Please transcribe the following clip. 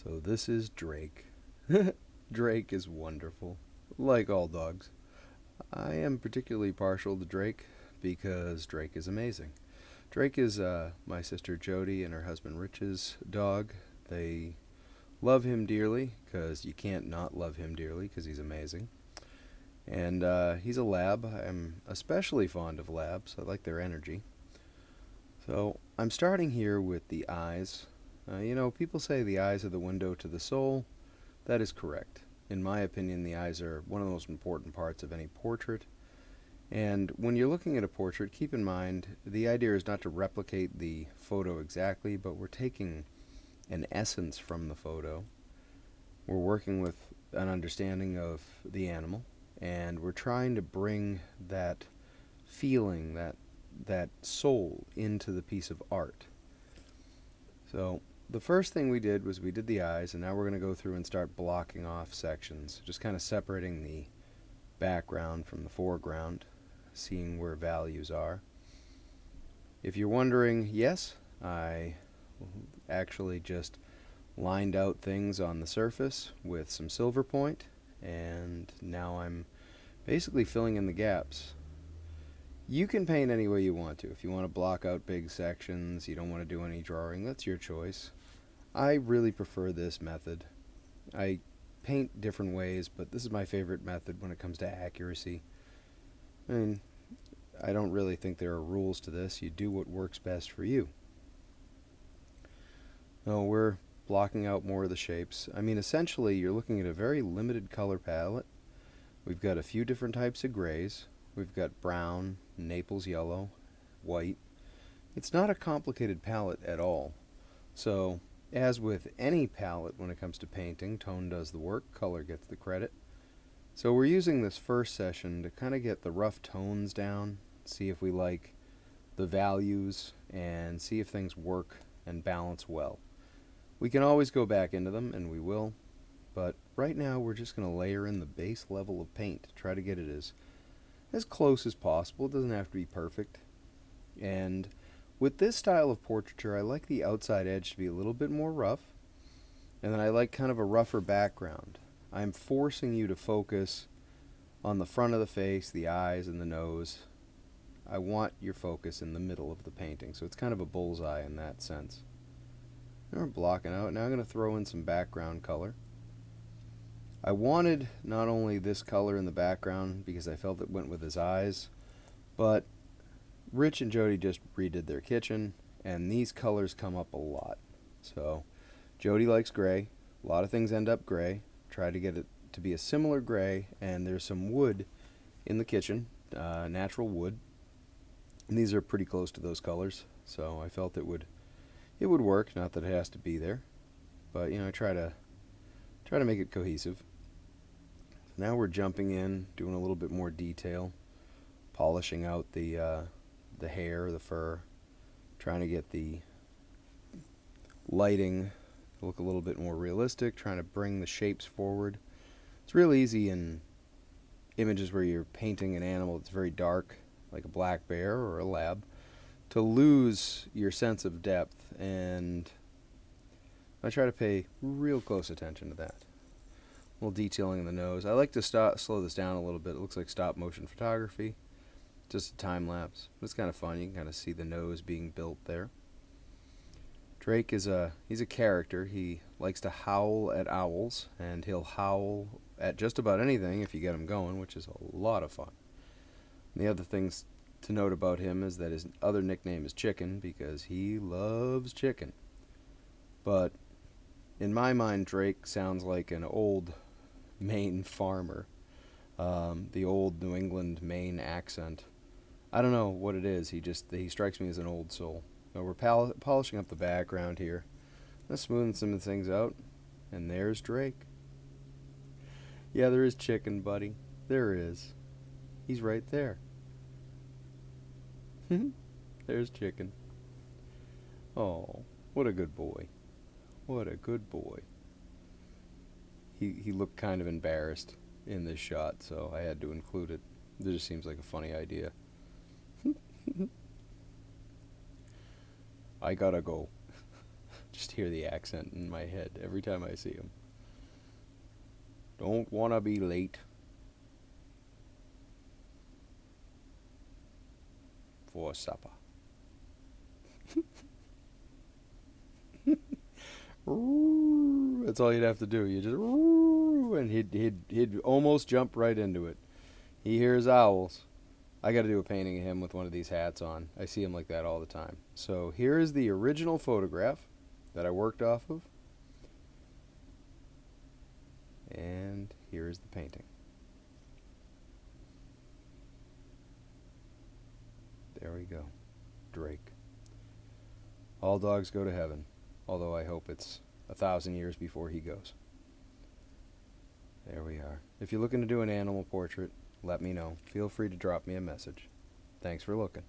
So this is Drake. Drake is wonderful, like all dogs. I am particularly partial to Drake because Drake is amazing. Drake is my sister Jody and her husband Rich's dog. They love him dearly because you can't not love him dearly because he's amazing. And he's a lab. I'm especially fond of labs. I like their energy. So I'm starting here with the eyes. People say the eyes are the window to the soul. That is correct. In my opinion, the eyes are one of the most important parts of any portrait. And when you're looking at a portrait, keep in mind the idea is not to replicate the photo exactly, but we're taking an essence from the photo. We're working with an understanding of the animal, and we're trying to bring that feeling, that soul into the piece of art. So the first thing we did was we did the eyes, and now we're going to go through and start blocking off sections, just kind of separating the background from the foreground, seeing where values are. If you're wondering, yes, I actually just lined out things on the surface with some silver point, and now I'm basically filling in the gaps. You can paint any way you want to. If you want to block out big sections, you don't want to do any drawing, that's your choice. I really prefer this method. I paint different ways, but this is my favorite method when it comes to accuracy. I mean, I don't really think there are rules to this. You do what works best for you. No, we're blocking out more of the shapes. I mean, essentially, you're looking at a very limited color palette. We've got a few different types of grays. We've got brown, Naples yellow, white. It's not a complicated palette at all. So, as with any palette when it comes to painting, tone does the work, color gets the credit. So we're using this first session to kind of get the rough tones down, see if we like the values, and see if things work and balance well. We can always go back into them, and we will, but right now we're just going to layer in the base level of paint, try to get it as close as possible. It doesn't have to be perfect. And with this style of portraiture, I like the outside edge to be a little bit more rough, and then I like kind of a rougher background. I'm forcing you to focus on the front of the face, the eyes, and the nose. I want your focus in the middle of the painting, so it's kind of a bullseye in that sense. Now we're blocking out. Now I'm going to throw in some background color. I wanted not only this color in the background because I felt it went with his eyes, but Rich and Jody just redid their kitchen, and these colors come up a lot. So Jody likes gray. A lot of things end up gray. Try to get it to be a similar gray, and there's some wood in the kitchen, natural wood. And these are pretty close to those colors, so I felt it would work. Not that it has to be there, but I try to make it cohesive. So now we're jumping in, doing a little bit more detail, polishing out the hair, the fur, trying to get the lighting to look a little bit more realistic, trying to bring the shapes forward. It's real easy in images where you're painting an animal that's very dark, like a black bear or a lab, to lose your sense of depth, and I try to pay real close attention to that. A little detailing in the nose. I like to slow this down a little bit. It looks like stop motion photography, just a time lapse. But it's kind of fun. You can kind of see the nose being built there. Drake he's a character. He likes to howl at owls, and he'll howl at just about anything if you get him going, which is a lot of fun. And the other things to note about him is that his other nickname is Chicken, because he loves chicken. But in my mind, Drake sounds like an old Maine farmer. The old New England Maine accent. I don't know what it is. He strikes me as an old soul. So we're polishing up the background here. Let's smoothing some of the things out. And there's Drake. Yeah, there is Chicken, buddy. There is. He's right there. There's Chicken. Oh, what a good boy. What a good boy. He looked kind of embarrassed in this shot, so I had to include it. It just seems like a funny idea. I gotta go. Just hear the accent in my head every time I see him. Don't wanna be late for supper. That's all you'd have to do. You just and he'd almost jump right into it. He hears owls. I got to do a painting of him with one of these hats on. I see him like that all the time. So here is the original photograph that I worked off of. And here is the painting. There we go. Drake. All dogs go to heaven, although I hope it's 1,000 years before he goes. There we are. If you're looking to do an animal portrait, let me know. Feel free to drop me a message. Thanks for looking.